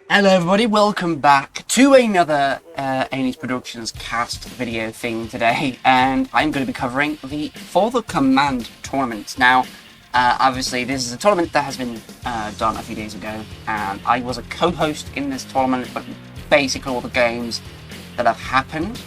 Hello everybody, welcome back to another Amy's Productions cast video thing today, and I'm going to be covering For the Command tournament. Now, obviously this is a tournament that has been done a few days ago, and I was a co-host in this tournament, but basically all the games that have happened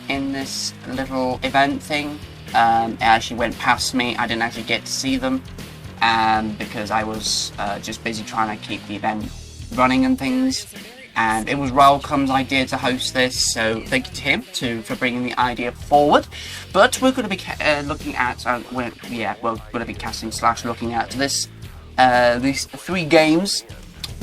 in this little event thing actually went past me. I didn't actually get to see them, because I was just busy trying to keep the event running and things, and it was Welcome's idea to host this, so thank you to him for bringing the idea forward. But we're going to be looking at we're going to be casting / looking at these 3 games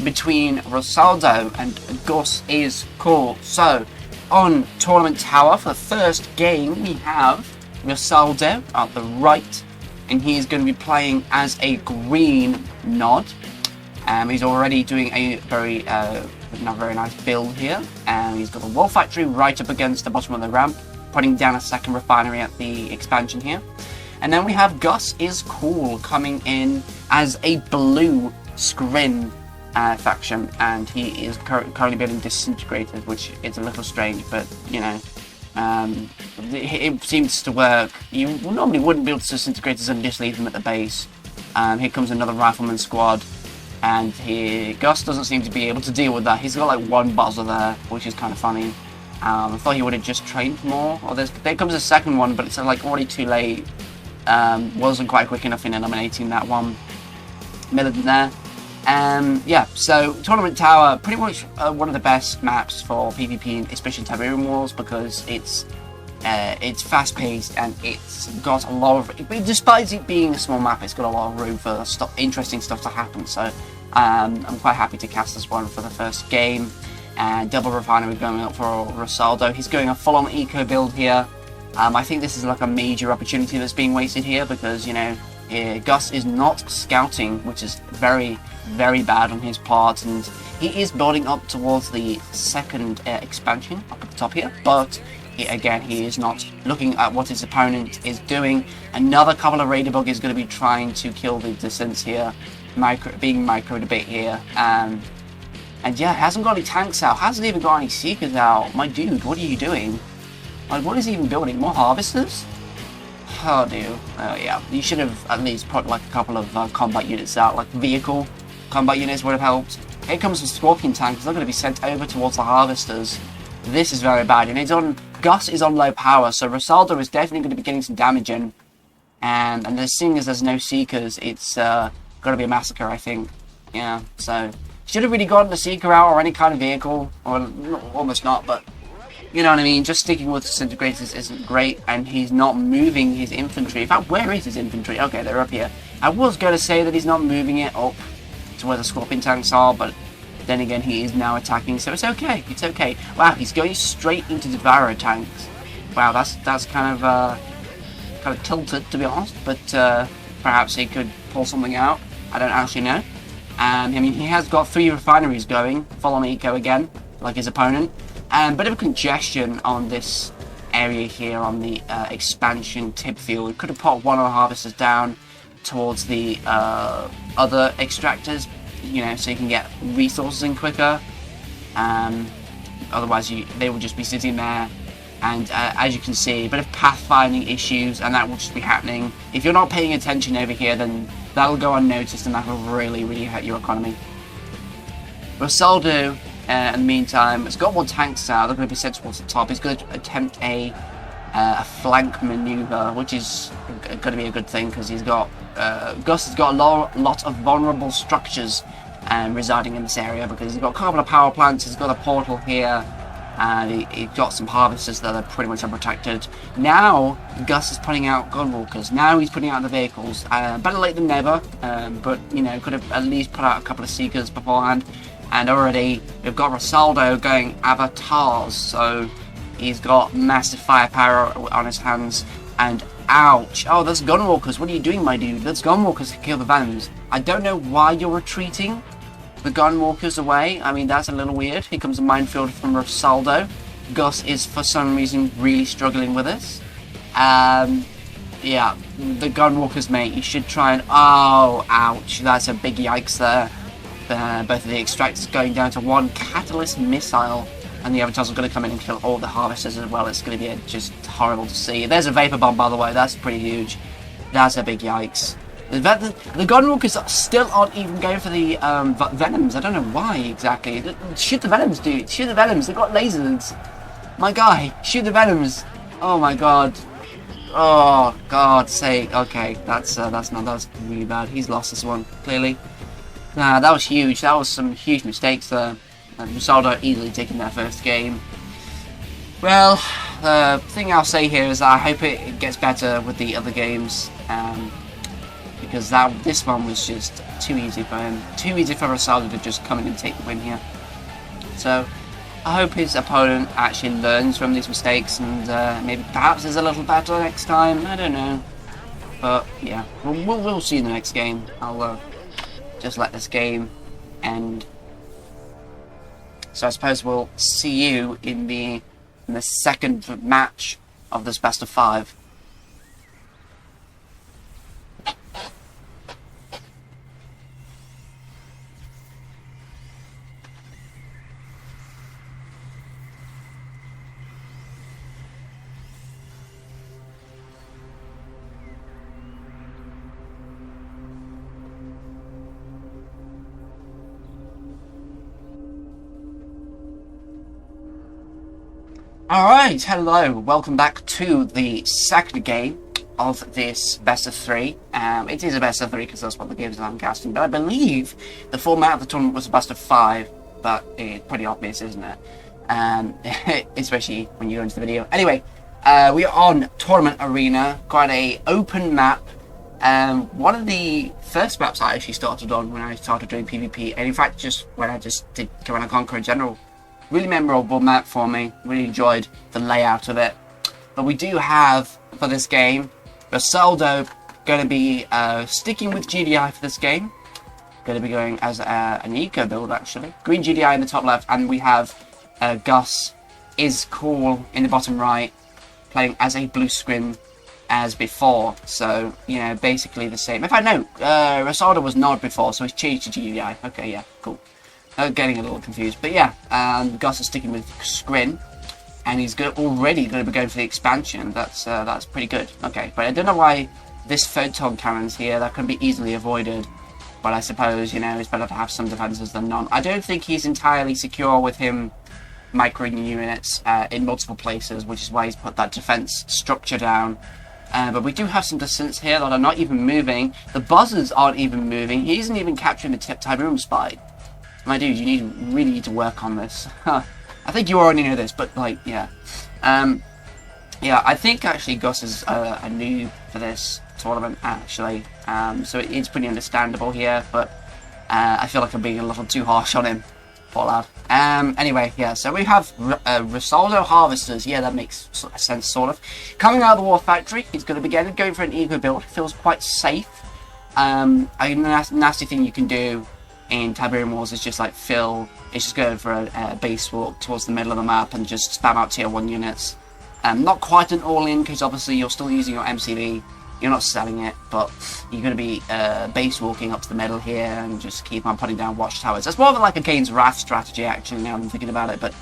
between Rossaldo and GusIsCool. So on Tournament Tower for the first game we have Rossaldo at the right, and he's going to be playing as a green nod. He's already doing a not very nice build here, and he's got a wall factory right up against the bottom of the ramp, putting down a second refinery at the expansion here. And then we have GusIsCool coming in as a blue scrim faction, and he is currently building disintegrators, which is a little strange, but you know, it seems to work. You normally wouldn't build disintegrators and just leave them at the base. Here comes another rifleman squad. And Gus doesn't seem to be able to deal with that. He's got like 1 buzzer there, which is kind of funny. I thought he would have just trained more. Or there comes a second one, but it's like already too late. Wasn't quite quick enough in eliminating that one militant there. Yeah, so Tournament Tower, pretty much one of the best maps for PvP, especially Tiberium Wars, because it's fast-paced and it's got a lot of, despite it being a small map, it's got a lot of room for interesting stuff to happen. So I'm quite happy to cast this one for the first game. Double refinery going up for Rossaldo. He's going a full-on eco build here. I think this is like a major opportunity that's being wasted here, because you know Gus is not scouting, which is very, very bad on his part, and he is building up towards the second expansion up at the top here, but he is not looking at what his opponent is doing. Another couple of Raider Bug is going to be trying to kill the distance here, being microed a bit here. And yeah, hasn't got any tanks out, hasn't even got any Seekers out. My dude, what are you doing? Like, what is he even building? More Harvesters? Oh, dude. Oh, yeah. You should have at least put like a couple of combat units out, like vehicle combat units would have helped. Here comes some Scorpion tanks. They're going to be sent over towards the Harvesters. This is very bad, and Gus is on low power, so Rossaldo is definitely going to be getting some damage in. And seeing as there's no Seekers, it's going to be a massacre, I think. Yeah, so should have really gotten a Seeker out or any kind of vehicle, or almost not, but you know what I mean. Just sticking with disintegrators isn't great, and he's not moving his infantry. In fact, where is his infantry? Okay, they're up here. I was going to say that he's not moving it up to where the Scorpion tanks are, but then again, he is now attacking, so it's okay. It's okay. Wow, he's going straight into the Devourer tanks. Wow, that's kind of tilted, to be honest. But perhaps he could pull something out. I don't actually know. I mean, he has got 3 refineries going, full on eco again, like his opponent. Bit of a congestion on this area here on the expansion tip field. We could have put one of the harvesters down towards the other extractors, you know, so you can get resources in quicker. Otherwise they will just be sitting there, and as you can see, a bit of pathfinding issues, and that will just be happening. If you're not paying attention over here, then that'll go unnoticed, and that will really, really hurt your economy. Rossaldo, in the meantime, has got 1 tanks out. They're going to be sent towards the top. He's going to attempt a flank maneuver, which is going to be a good thing, because he's got Gus has got a lot of vulnerable structures residing in this area, because he's got a couple of power plants, he's got a portal here, and he's got some harvesters that are pretty much unprotected. Now Gus is putting out gunwalkers. Now he's putting out the vehicles. Better late than never, but you know, could have at least put out a couple of Seekers beforehand. And already we've got Rossaldo going avatars, so he's got massive firepower on his hands. And ouch! Oh, that's gunwalkers. What are you doing, my dude? That's gunwalkers to kill the vans. I don't know why you're retreating the gunwalkers away. I mean, that's a little weird. Here comes a minefield from Rossaldo. Gus is, for some reason, really struggling with this. Yeah, the gunwalkers, mate. You should try and... Oh, ouch. That's a big yikes there. both of the extractors going down to one catalyst missile, and the Avatars are going to come in and kill all the harvesters as well. It's going to be just horrible to see. There's a Vapor Bomb, by the way. That's pretty huge. That's a big yikes. The Gunwalkers still aren't even going for the Venoms. I don't know why exactly. Shoot the Venoms, dude. Shoot the Venoms. They've got lasers. My guy, shoot the Venoms. Oh my god. Oh, God's sake. Okay, that's really bad. He's lost this one, clearly. Nah, that was huge. That was some huge mistakes there. And Rossaldo easily taking their first game. Well, the thing I'll say here is that I hope it gets better with the other games. Because this one was just too easy for him. Too easy for Rossaldo to just come in and take the win here. So, I hope his opponent actually learns from these mistakes and maybe perhaps is a little better next time. I don't know. But, yeah, we'll see in the next game. I'll just let this game end. So I suppose we'll see you in the second match of this best of 5. Alright, hello, welcome back to the second game of this best of 3. It is a best of 3 because that's what the games that I'm casting, but I believe the format of the tournament was a best of 5, but it's pretty obvious, isn't it? Especially when you go into the video. Anyway, we are on Tournament Arena, quite a open map. One of the first maps I actually started on when I started doing PvP, and in fact just when I just did Command & Conquer in general. Really memorable map for me. Really enjoyed the layout of it. But we do have, for this game, Rossaldo going to be sticking with GDI for this game. Going to be going as an eco build, actually. Green GDI in the top left, and we have GusIsCool in the bottom right, playing as a blue screen as before. So, you know, basically the same. In fact, no, Rossaldo was not before, so he's changed to GDI. Okay, yeah, cool. Getting a little confused, but yeah, Gus is sticking with Scrin, and he's already going to be going for the expansion. That's pretty good. Okay, but I don't know why this photon cannon's here. That can be easily avoided, but I suppose, you know, it's better to have some defenses than none. I don't think he's entirely secure with him microing units in multiple places, which is why he's put that defense structure down. But we do have some distance here that are not even moving. The buzzers aren't even moving. He isn't even capturing the Tiberium spy. My dude, you really need to work on this. I think you already know this, but like, yeah. Yeah, I think actually Gus is a noob for this tournament, actually. So it is pretty understandable here, but I feel like I'm being a little too harsh on him. Poor lad. Anyway, yeah, so we have Rossaldo Harvesters. Yeah, that makes sense, sort of. Coming out of the War Factory, he's going to be going for an eco build. Feels quite safe. A nasty thing you can do in Tiberium Wars is just like just go for a base walk towards the middle of the map and just spam out tier 1 units. Not quite an all-in, because obviously you're still using your MCV, you're not selling it, but you're going to be base walking up to the middle here and just keep on putting down watchtowers. That's more of like a Gain's Wrath strategy, actually, now I'm thinking about it, but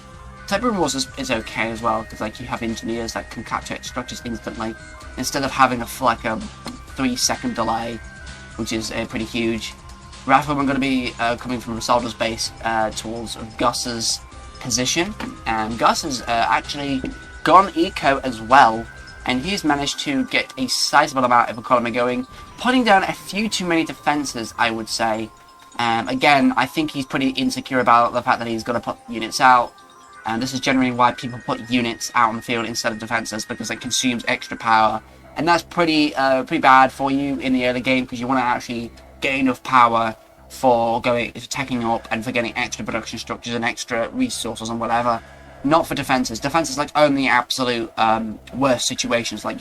Tiberium Wars is okay as well, because like you have engineers that can capture structures instantly, instead of having a 3-second delay, which is pretty huge. Riflemen are going to be coming from Rossaldo's base towards Gus's position. And Gus has actually gone eco as well, and he's managed to get a sizable amount of economy going, putting down a few too many defences, I would say. Again, I think he's pretty insecure about the fact that he's going to put units out, and this is generally why people put units out on the field instead of defences, because it consumes extra power, and that's pretty bad for you in the early game, because you want to actually get enough power for attacking up and for getting extra production structures and extra resources and whatever. Not for defenses. Defenses like only absolute worst situations, like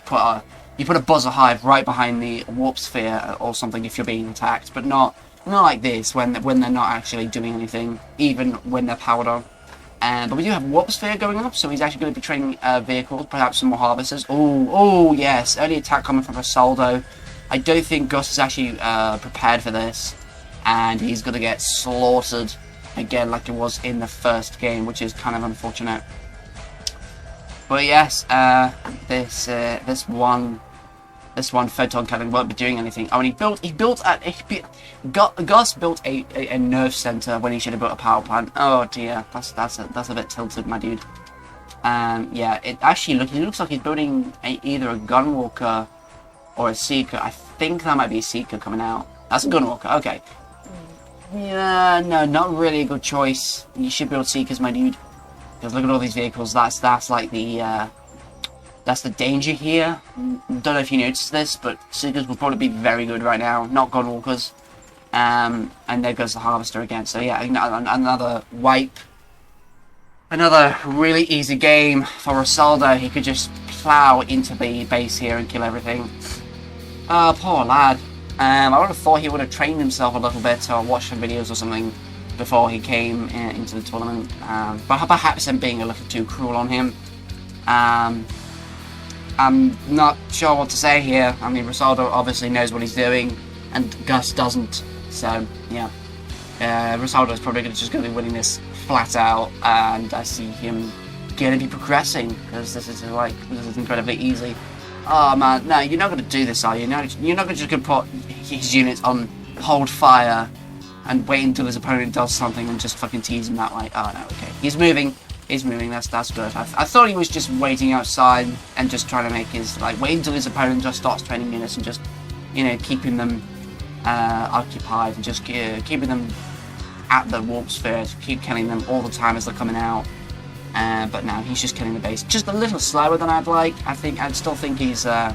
you put a buzzer hive right behind the warp sphere or something if you're being attacked, but not like this when they're not actually doing anything, even when they're powered on. But we do have warp sphere going up, so he's actually going to be training vehicles, perhaps some more harvesters. Oh yes, early attack coming from Rossaldo. I don't think Gus is actually prepared for this. and he's going to get slaughtered again like it was in the first game, which is kind of unfortunate. But yes, this one photon cannon won't be doing anything. Oh, and Gus built a nerve center when he should have built a power plant. Oh dear, that's a bit tilted, my dude. Yeah, it looks like he's building either a gunwalker or a seeker. I think that might be a seeker coming out. That's a gunwalker. Okay. Yeah, no, not really a good choice. You should build seekers, my dude. Because look at all these vehicles. That's like that's the danger here. Don't know if you noticed this, but seekers will probably be very good right now, not gunwalkers. And there goes the harvester again. So yeah, another wipe. Another really easy game for Rossaldo. He could just plow into the base here and kill everything. Oh, poor lad. I would have thought he would have trained himself a little bit or watched some videos or something before he came into the tournament. But perhaps I'm being a little too cruel on him. I'm not sure what to say here. I mean, Rossaldo obviously knows what he's doing, and Gus doesn't. So, yeah. Rossaldo is probably just going to be winning this flat out, and I see him going to be progressing, because this is incredibly easy. Oh man, no, you're not going to do this, are you? No, you're not just going to put his units on hold fire and wait until his opponent does something and just fucking tease him that way. Oh no, okay. He's moving, that's good. I thought he was just waiting outside and just trying to make his, wait until his opponent just starts training units and just, keeping them occupied and just keeping them at the warp sphere, to keep killing them all the time as they're coming out. But now he's just killing the base just a little slower than I'd like. I'd still think he's I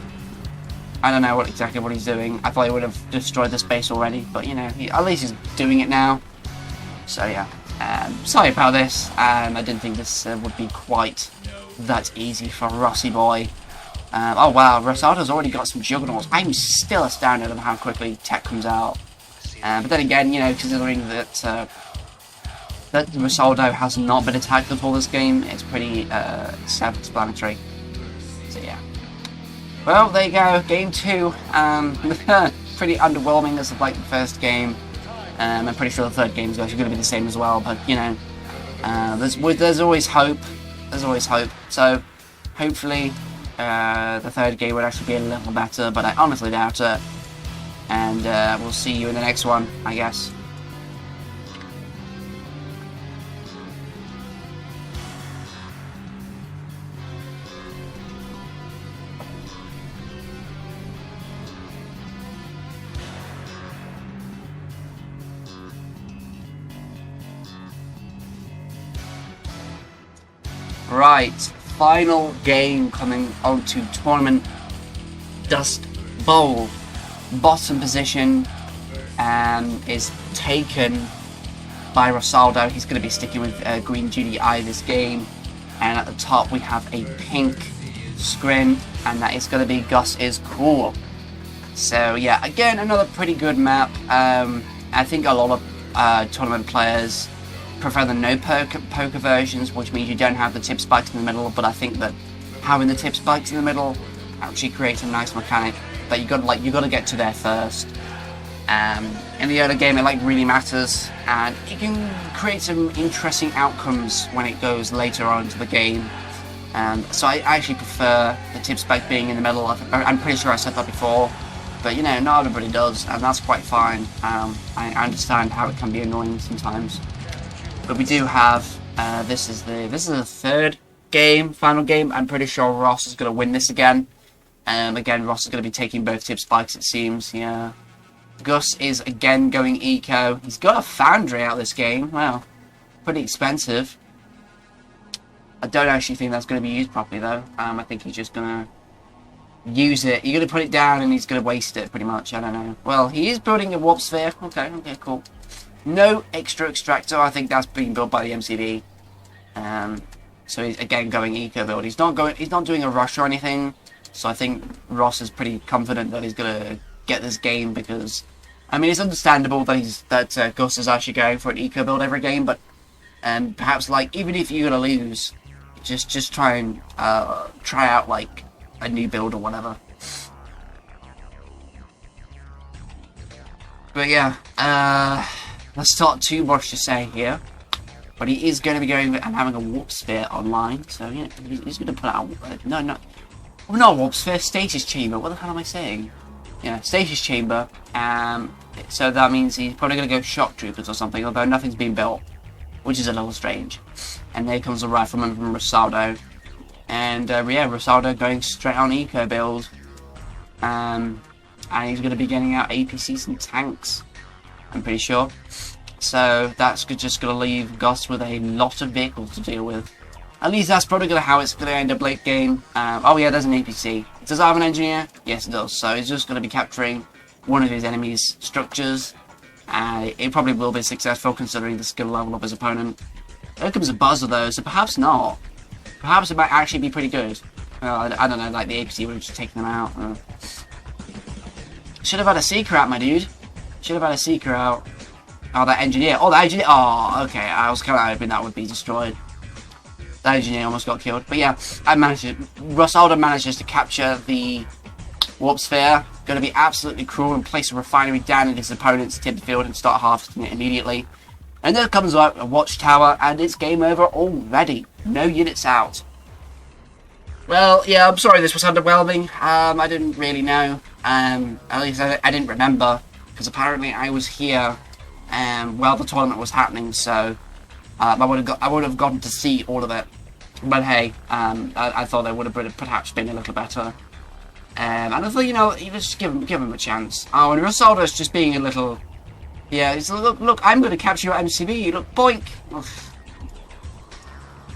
don't know exactly what he's doing. I thought he would have destroyed this base already, but at least he's doing it now. So yeah, sorry about this. I didn't think this would be quite that easy for Rossi boy. Oh wow, Rossaldo's already got some juggernauts. I'm still astounded at how quickly tech comes out. But then again, considering that that Rossaldo has not been attacked at all this game, it's pretty self-explanatory. So yeah. Well, there you go, game 2. Pretty underwhelming as of the first game. I'm pretty sure the third game is actually going to be the same as well, but there's always hope. There's always hope. So hopefully the third game would actually be a little better, but I honestly doubt it. And we'll see you in the next one, I guess. Right, final game coming onto tournament Dust Bowl. Bottom position is taken by Rossaldo. He's going to be sticking with green GDI this game. And at the top we have a pink scrim, and that is going to be GusIsCool. So yeah, again, another pretty good map. I think a lot of tournament players prefer the no poker versions, which means you don't have the tip spikes in the middle, but I think that having the tip spikes in the middle actually creates a nice mechanic that you got to get to there first. In the early game, it really matters, and it can create some interesting outcomes when it goes later on into the game. So I actually prefer the tip spike being in the middle. I'm pretty sure I said that before, but not everybody does, and that's quite fine. I understand how it can be annoying sometimes. But we do have this is the third game, final game. I'm pretty sure Ross is going to win this again. Again, Ross is going to be taking both tip spikes, it seems. Yeah. Gus is again going eco. He's got a foundry out this game. Wow, pretty expensive. I don't actually think that's going to be used properly though. I think he's just going to use it. You're going to put it down and he's going to waste it pretty much. I don't know. Well, he is building a warp sphere. Okay, cool. No extra extractor. I think that's being built by the MCB. So he's again going eco build. He's not doing a rush or anything. So I think Ross is pretty confident that he's gonna get this game, because I mean it's understandable that Gus is actually going for an eco build every game, but perhaps even if you're gonna lose, just try and try out a new build or whatever. But yeah, that's not too much to say here. But he is going to be going and having a warp sphere online, so yeah, he's going to put out not warp sphere, stasis chamber. What the hell am I saying? Yeah, stasis chamber. So that means he's probably going to go shock troopers or something, although nothing's been built, which is a little strange. And there comes a rifleman from Rossaldo, and yeah, Rossaldo going straight on eco build. And he's going to be getting out APCs and tanks, I'm pretty sure. So that's just going to leave Gus with a lot of vehicles to deal with. At least that's probably how it's going to end up late game. Oh yeah, there's an APC. Does it have an engineer? Yes, it does. So he's just going to be capturing one of his enemy's structures. It probably will be successful considering the skill level of his opponent. There comes a buzzer though, so perhaps not. Perhaps it might actually be pretty good. I don't know, like the APC would have just taken them out. Should have had a seeker out, my dude. Should have had a seeker out. Oh, that engineer. Oh, the engineer. Oh, okay. I was kind of hoping that would be destroyed. That engineer almost got killed. But yeah, Rossaldo manages to capture the warp sphere. Going to be absolutely cruel and place a refinery down in his opponent's timber field and start harvesting it immediately. And there comes up a watchtower, and it's game over already. No units out. Well, yeah, I'm sorry this was underwhelming. I didn't really know. At least I didn't remember, because apparently I was here while the tournament was happening, so I would have gotten to see all of it. But hey, I thought it would have perhaps been a little better. And I thought, you know, you just give him a chance. Oh, and Rossaldo's just being a little, yeah. He's like, look, I'm going to capture your MCB. Look, boink. Ugh.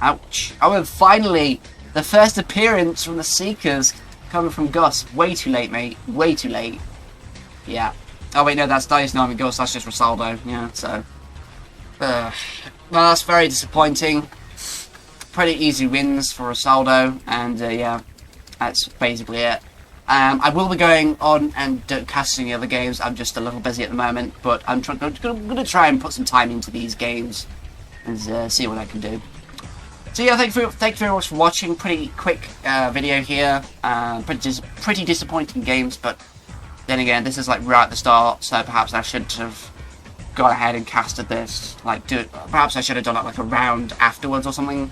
Ouch. Oh, and finally, the first appearance from the Seekers coming from Gus. Way too late, mate. Way too late. Yeah. Oh wait, no, that's Dice Nami Gus, that's just Rossaldo, yeah, so. Well, that's very disappointing. Pretty easy wins for Rossaldo, and yeah, that's basically it. I will be going on and casting the other games. I'm just a little busy at the moment, but I'm going to try and put some time into these games and see what I can do. So yeah, thank you very much for watching. Pretty quick video here. Pretty disappointing games, but then again, this is like right at the start, so perhaps I should have gone ahead and casted this. Perhaps I should have done it like a round afterwards or something.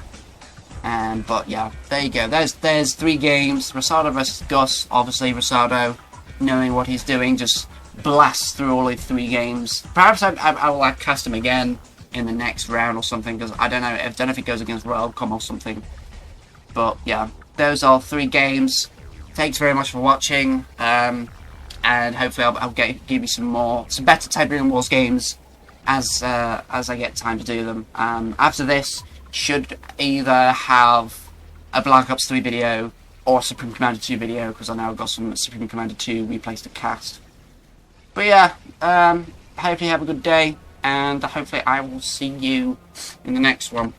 But yeah, there you go. There's 3 games. Rossaldo versus Gus. Obviously, Rossaldo, knowing what he's doing, just blasts through all the 3 games. Perhaps I will cast him again in the next round or something, because I don't know if it goes against Welcome or something. But yeah, those are 3 games. Thanks very much for watching. And hopefully I'll give you some better Tiberium Wars games as I get time to do them. After this, should either have a Black Ops 3 video or Supreme Commander 2 video, because I know I've got some Supreme Commander 2 replays to cast. But yeah, hopefully you have a good day, and hopefully I will see you in the next one.